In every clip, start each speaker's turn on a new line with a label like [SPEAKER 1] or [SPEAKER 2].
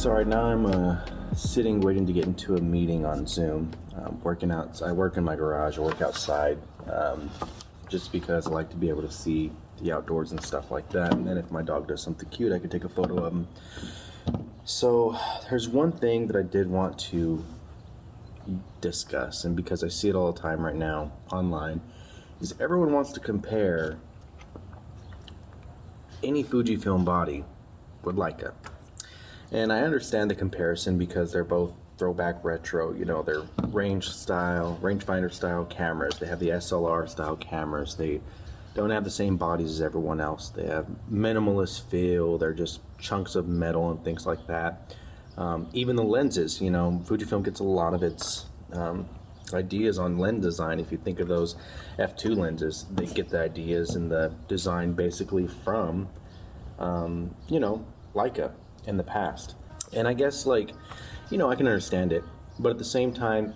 [SPEAKER 1] So right now I'm sitting waiting to get into a meeting on Zoom. Working out. I work in my garage. I work outside, just because I like to be able to see the outdoors and stuff like that. And then if my dog does something cute, I can take a photo of him. So there's one thing that I did want to discuss, and because I see it all the time right now online, is everyone wants to compare any Fujifilm body with Leica. And I understand the comparison because they're both throwback retro, you know, they're rangefinder style cameras. They have the SLR style cameras. They don't have the same bodies as everyone else. They have minimalist feel. They're just chunks of metal and things like that. Even the lenses, you know, Fujifilm gets a lot of its ideas on lens design. If you think of those f2 lenses, they get the ideas and the design basically from, you know, Leica in the past. And I guess, like, you know, I can understand it, but at the same time,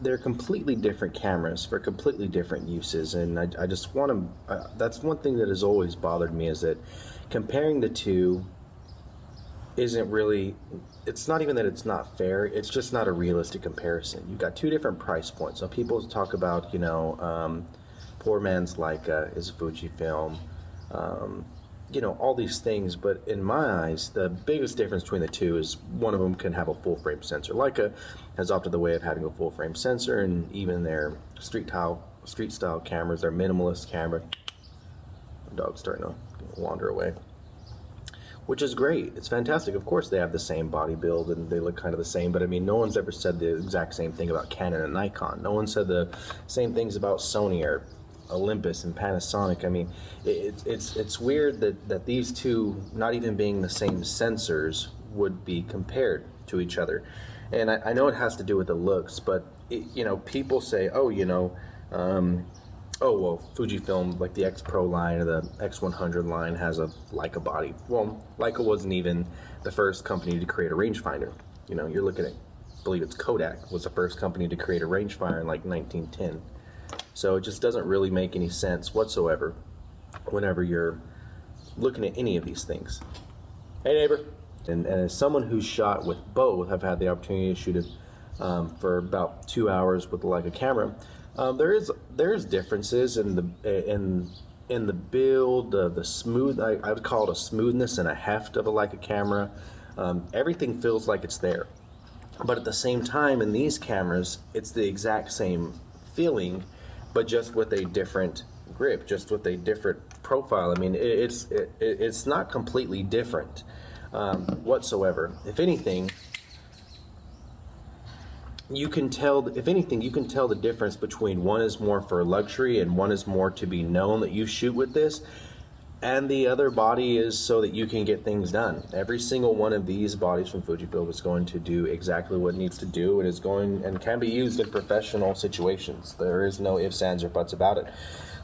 [SPEAKER 1] they're completely different cameras for completely different uses. And I just want to, that's one thing that has always bothered me, is that comparing the two isn't really, it's not even that it's not fair, it's just not a realistic comparison. You've got two different price points. So people talk about, you know, poor man's Leica is a Fujifilm, you know, all these things, but in my eyes, the biggest difference between the two is one of them can have a full frame sensor. Leica has opted the way of having a full frame sensor, and even their street style cameras, their minimalist camera, the dog's starting to wander away, which is great. It's fantastic. Of course they have the same body build and they look kind of the same, but I mean, no one's ever said the exact same thing about Canon and Nikon. No one said the same things about Sony or Olympus and Panasonic. I mean, it's weird that these two, not even being the same sensors, would be compared to each other. And I know it has to do with the looks, but you know, people say, oh, you know, oh well, Fujifilm, like the X Pro line or the X100 line, has a Leica body. Well, Leica wasn't even the first company to create a rangefinder. You know, you're looking at, I believe it's Kodak was the first company to create a rangefinder in like 1910. So it just doesn't really make any sense whatsoever whenever you're looking at any of these things. Hey neighbor. And as someone who's shot with both, I've had the opportunity to shoot it for about 2 hours with the Leica camera. There's differences in the build, the smooth. I would call it a smoothness and a heft of a Leica camera. Everything feels like it's there, but at the same time, in these cameras, it's the exact same feeling, but just with a different grip, just with a different profile. I mean, it's not completely different whatsoever. If anything, you can tell the difference between one is more for luxury and one is more to be known that you shoot with this, and the other body is so that you can get things done. Every single one of these bodies from Fujifilm is going to do exactly what it needs to do, and is going and can be used in professional situations. There is no ifs, ands, or buts about it.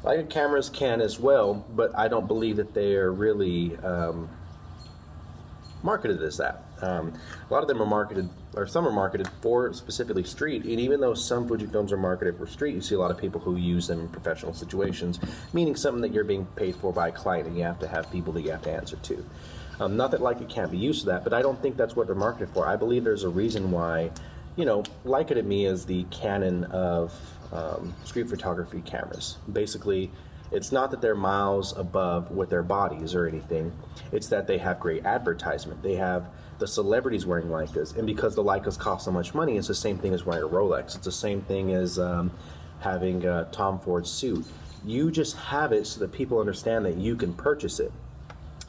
[SPEAKER 1] Leica cameras can as well, but I don't believe that they are really marketed as that. A lot of them are marketed, or some are marketed for specifically street, and even though some Fujifilms are marketed for street, you see a lot of people who use them in professional situations, meaning something that you're being paid for by a client and you have to have people that you have to answer to. Not that Leica can't be used to that, but I don't think that's what they're marketed for. I believe there's a reason why, you know, Leica to me is the Canon of street photography cameras. Basically, it's not that they're miles above with their bodies or anything. It's that they have great advertisement. They have the celebrities wearing Leicas, and because the Leicas cost so much money, it's the same thing as wearing a Rolex. It's the same thing as having a Tom Ford suit. You just have it so that people understand that you can purchase it.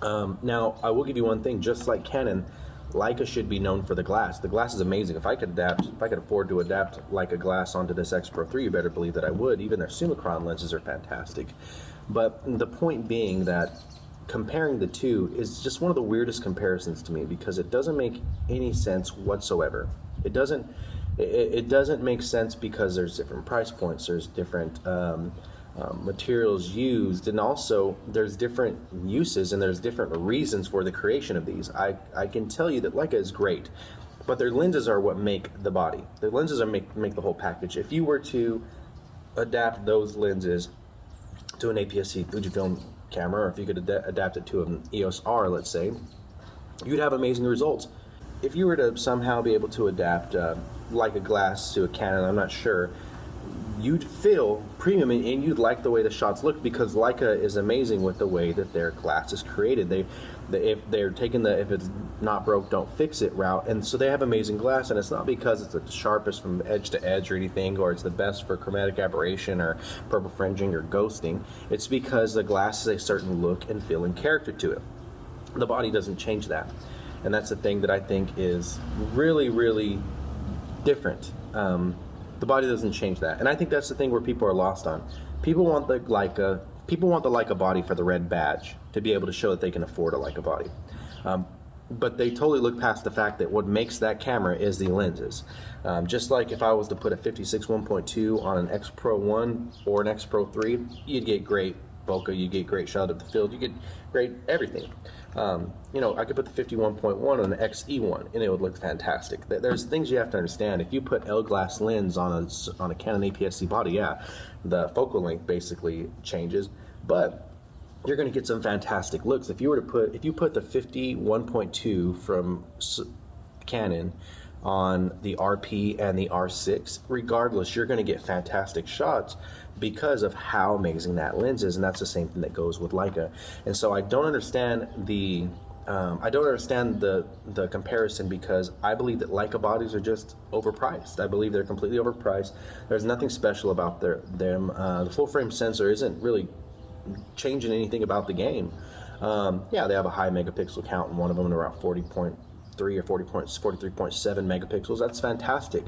[SPEAKER 1] Now, I will give you one thing. Just like Canon, Leica should be known for the glass. The glass is amazing. If I could afford to adapt Leica glass onto this X Pro 3, you better believe that I would. Even their Summicron lenses are fantastic. But the point being that comparing the two is just one of the weirdest comparisons to me, because it doesn't make any sense whatsoever. It doesn't make sense because there's different price points, there's different materials used, and also there's different uses and there's different reasons for the creation of these. I can tell you that Leica is great, but their lenses are what make the body. Their lenses are make the whole package. If you were to adapt those lenses to an APS-C Fujifilm camera, or if you could adapt it to an EOS R, let's say, you'd have amazing results. if you were to somehow be able to adapt Leica glass to a Canon, I'm not sure, you'd feel premium and you'd like the way the shots look, because Leica is amazing with the way that their glass is created. If they're taking the if it's not broke, don't fix it route, and so they have amazing glass, and it's not because it's the sharpest from edge to edge or anything, or it's the best for chromatic aberration or purple fringing or ghosting. It's because the glass has a certain look and feel and character to it. The body doesn't change that, and that's the thing that I think is really, really different. The body doesn't change that, and I think that's the thing where people are lost on. People want the Leica body for the red badge, to be able to show that they can afford a Leica body. But they totally look past the fact that what makes that camera is the lenses. Just like if I was to put a 56 1.2 on an X Pro 1 or an X Pro 3, you'd get great bokeh, you get great shot of the field, you get great everything. You know, I could put the 51.1 on the XE1 and it would look fantastic. There's things you have to understand. If you put L glass lens on a Canon APS-C body, yeah, the focal length basically changes, but you're going to get some fantastic looks. If you put the 51.2 from Canon on the RP and the R6, regardless, you're going to get fantastic shots because of how amazing that lens is, and that's the same thing that goes with Leica. And so I don't understand the comparison, because I believe that Leica bodies are just overpriced. I believe they're completely overpriced. There's nothing special about them. The full frame sensor isn't really changing anything about the game. Yeah, they have a high megapixel count in one of them, and around 40.3 or 43.7 megapixels. That's fantastic,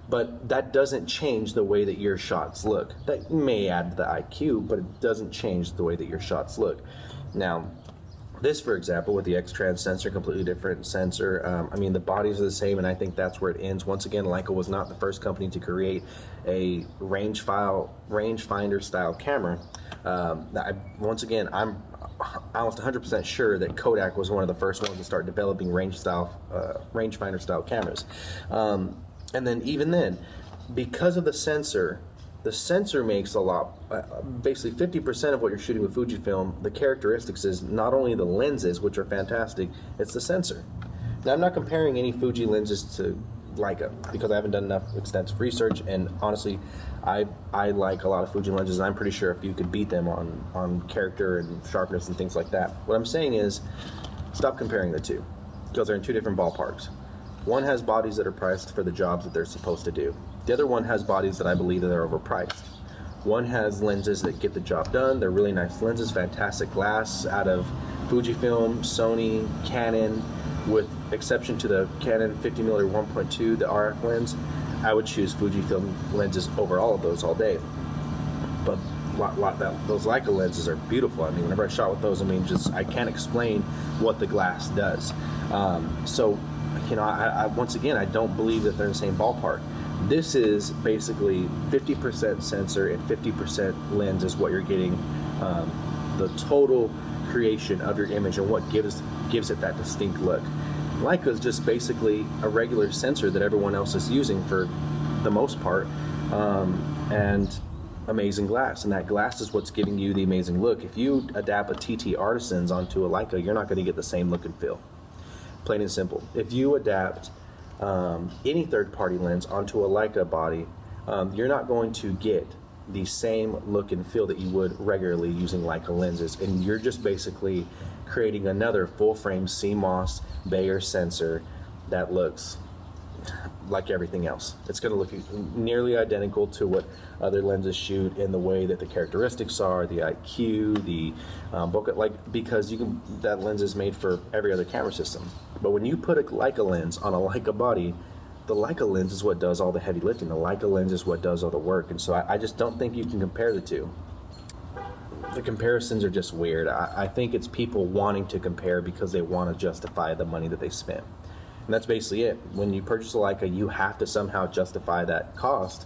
[SPEAKER 1] but that doesn't change the way that your shots look. That may add to the IQ, but it doesn't change the way that your shots look. Now, this, for example, with the X-Trans sensor, completely different sensor. I mean, the bodies are the same, and I think that's where it ends. Once again, Leica was not the first company to create a rangefinder style camera. Once again, I'm almost 100% sure that Kodak was one of the first ones to start developing rangefinder style cameras. And then even then, because of the sensor makes a lot, basically 50% of what you're shooting with Fujifilm. The characteristics is not only the lenses, which are fantastic, it's the sensor. Now, I'm not comparing any Fuji lenses to Leica because I haven't done enough extensive research, and honestly, I like a lot of Fuji lenses, and I'm pretty sure if you could beat them on character and sharpness and things like that. What I'm saying is, stop comparing the two, because they're in two different ballparks. One has bodies that are priced for the jobs that they're supposed to do. The other one has bodies that I believe that are overpriced. One has lenses that get the job done. They're really nice lenses, fantastic glass out of Fujifilm, Sony, Canon, with exception to the Canon 50mm 1.2, the RF lens. I would choose Fujifilm lenses over all of those all day. But those Leica lenses are beautiful. I mean, whenever I shot with those, I mean, I can't explain what the glass does. So, you know, once again, I don't believe that they're in the same ballpark. This is basically 50% sensor and 50% lens is what you're getting. The total creation of your image and what gives it that distinct look. Leica is just basically a regular sensor that everyone else is using for the most part, and amazing glass, and that glass is what's giving you the amazing look. If you adapt a TT Artisans onto a Leica, you're not going to get the same look and feel. Plain and simple. If you adapt any third-party lens onto a Leica body, you're not going to get the same look and feel that you would regularly using Leica lenses, and you're just basically creating another full-frame CMOS Bayer sensor that looks like everything else. It's going to look nearly identical to what other lenses shoot in the way that the characteristics are, the IQ, the bokeh, because that lens is made for every other camera system. But when you put a Leica lens on a Leica body, the Leica lens is what does all the heavy lifting. The Leica lens is what does all the work, and so I just don't think you can compare the two. The comparisons are just weird. I think it's people wanting to compare because they want to justify the money that they spent. And that's basically it. When you purchase a Leica, you have to somehow justify that cost,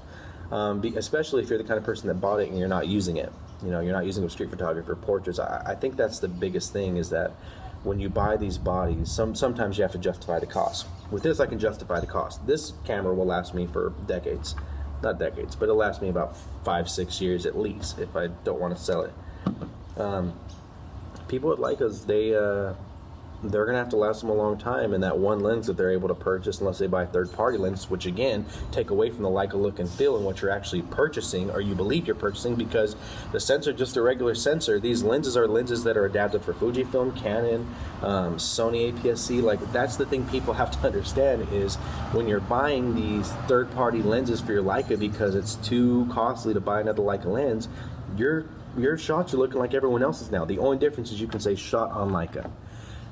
[SPEAKER 1] especially if you're the kind of person that bought it and you're not using it. You know, you're not using it for street photography or portraits. I think that's the biggest thing, is that when you buy these bodies, sometimes you have to justify the cost. With this, I can justify the cost. This camera will last me for decades. Not decades, but it'll last me about 5-6 years at least if I don't want to sell it. People at Leicas, they're going to have to last them a long time, and that one lens that they're able to purchase, unless they buy third-party lenses, which again take away from the Leica look and feel and what you're actually purchasing, or you believe you're purchasing, because the sensor, just a regular sensor. These lenses are lenses that are adapted for Fujifilm, Canon, Sony APS-C. Like, that's the thing people have to understand, is when you're buying these third-party lenses for your Leica because it's too costly to buy another Leica lens, your shots are looking like everyone else's now. The only difference is you can say shot on Leica.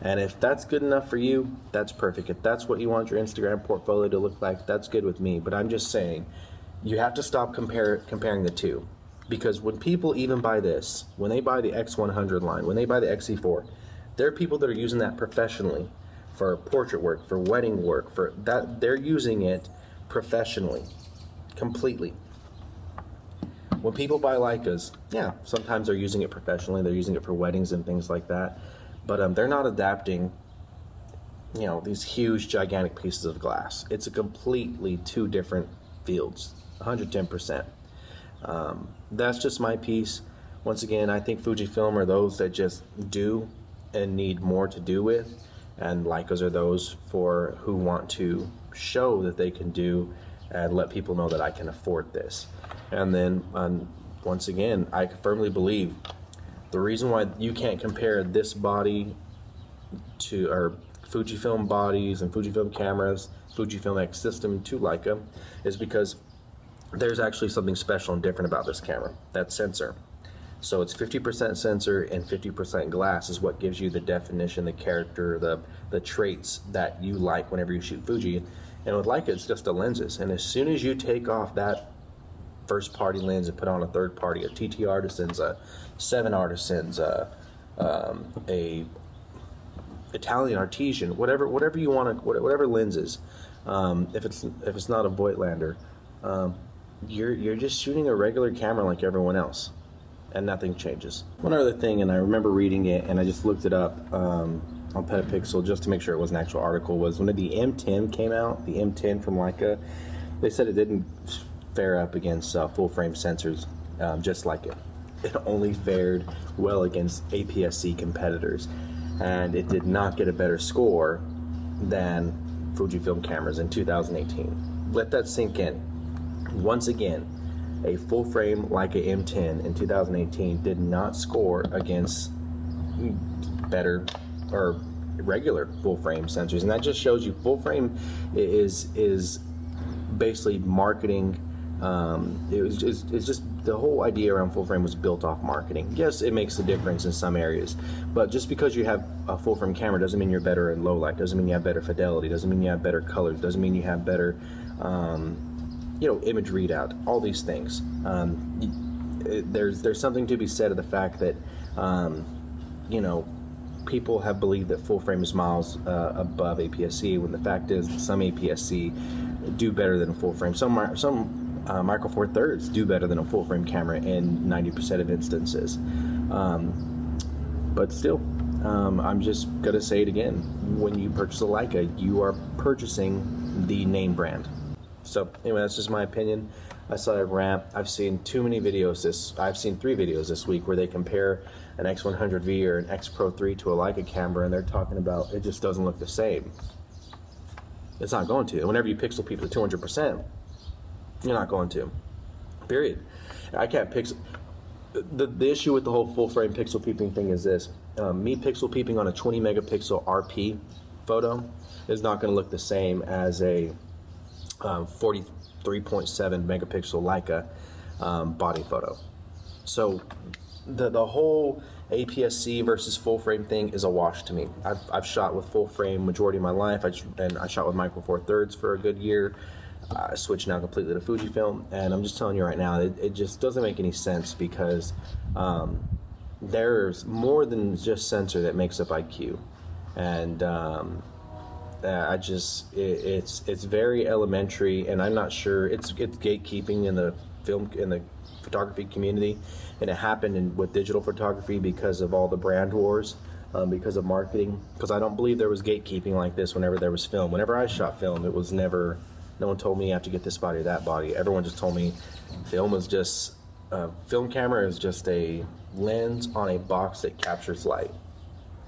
[SPEAKER 1] And if that's good enough for you, that's perfect. If that's what you want your Instagram portfolio to look like, that's good with me. But I'm just saying, you have to stop comparing the two. Because when people even buy this, when they buy the X100 line, when they buy the XE4, there are people that are using that professionally for portrait work, for wedding work, for that. They're using it professionally, completely. When people buy Leicas, yeah, sometimes they're using it professionally. They're using it for weddings and things like that. But they're not adapting, you know, these huge, gigantic pieces of glass. It's a completely two different fields, 110%. That's just my piece. Once again, I think Fujifilm are those that just do and need more to do with, and Leicas are those for who want to show that they can do and let people know that I can afford this. And then, once again, I firmly believe the reason why you can't compare this body to, or Fujifilm bodies and Fujifilm cameras, Fujifilm X system to Leica, is because there's actually something special and different about this camera, that sensor. So it's 50% sensor and 50% glass is what gives you the definition, the character, the traits that you like whenever you shoot Fuji. And with Leica, it's just the lenses. And as soon as you take off that first party lens and put on a third party, a TT Artisans, a 7 Artisans, a Italian Artesian, whatever you want to, whatever lenses, if it's not a Voigtlander, you're just shooting a regular camera like everyone else, and nothing changes. One other thing, and I remember reading it, and I just looked it up on Petapixel just to make sure it was an actual article, was when the M10 came out, the M10 from Leica, they said it didn't fare up against full frame sensors, just like it. It only fared well against APS-C competitors, and it did not get a better score than Fujifilm cameras in 2018. Let that sink in. Once again, a full frame Leica M10 in 2018 did not score against better or regular full frame sensors, and that just shows you full frame is basically marketing. It's just the whole idea around full frame was built off marketing. Yes, it makes a difference in some areas, but just because you have a full frame camera doesn't mean you're better in low light, doesn't mean you have better fidelity, doesn't mean you have better colors, doesn't mean you have better image readout, all these things. There's something to be said of the fact that people have believed that full frame is miles above APS-C, when the fact is some APS-C do better than a full frame. Some Micro Four Thirds do better than a full frame camera in 90% of instances. But still, I'm just gonna say it again. When you purchase a Leica, you are purchasing the name brand. So anyway, that's just my opinion. I saw a rant. I've seen too many videos I've seen 3 videos this week where they compare an X100V or an X Pro 3 to a Leica camera, and they're talking about it just doesn't look the same. It's not going to. Whenever you pixel peep to 200%, you're not going to. Period. I can't pixel. The issue with the whole full frame pixel peeping thing is this. Me pixel peeping on a 20 megapixel RP photo is not going to look the same as a 43.7 megapixel Leica body photo. So the whole APS-C versus full frame thing is a wash to me. I've shot with full frame majority of my life, and I shot with Micro Four Thirds for a good year. I switched now completely to Fujifilm, and I'm just telling you right now, it just doesn't make any sense, because there's more than just sensor that makes up IQ, and it's very elementary, and I'm not sure it's gatekeeping in the photography community, and it happened with digital photography because of all the brand wars, because of marketing. Because I don't believe there was gatekeeping like this whenever there was film. Whenever I shot film, it was never. No one told me you have to get this body or that body. Everyone just told me film camera is just a lens on a box that captures light,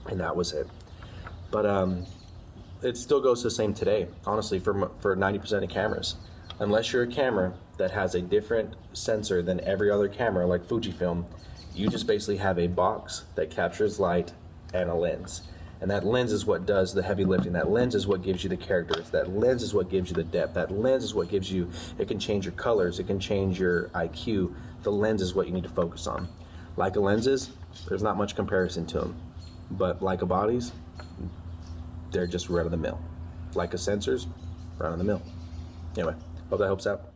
[SPEAKER 1] and that was it. But it still goes the same today, honestly, for 90% of cameras. Unless you're a camera that has a different sensor than every other camera, like Fujifilm, you just basically have a box that captures light and a lens. And that lens is what does the heavy lifting. That lens is what gives you the characters. That lens is what gives you the depth. That lens is what gives you, it can change your colors. It can change your IQ. The lens is what you need to focus on. Leica lenses, there's not much comparison to them. But Leica bodies, they're just run of the mill. Leica sensors, run of the mill. Anyway, hope that helps out.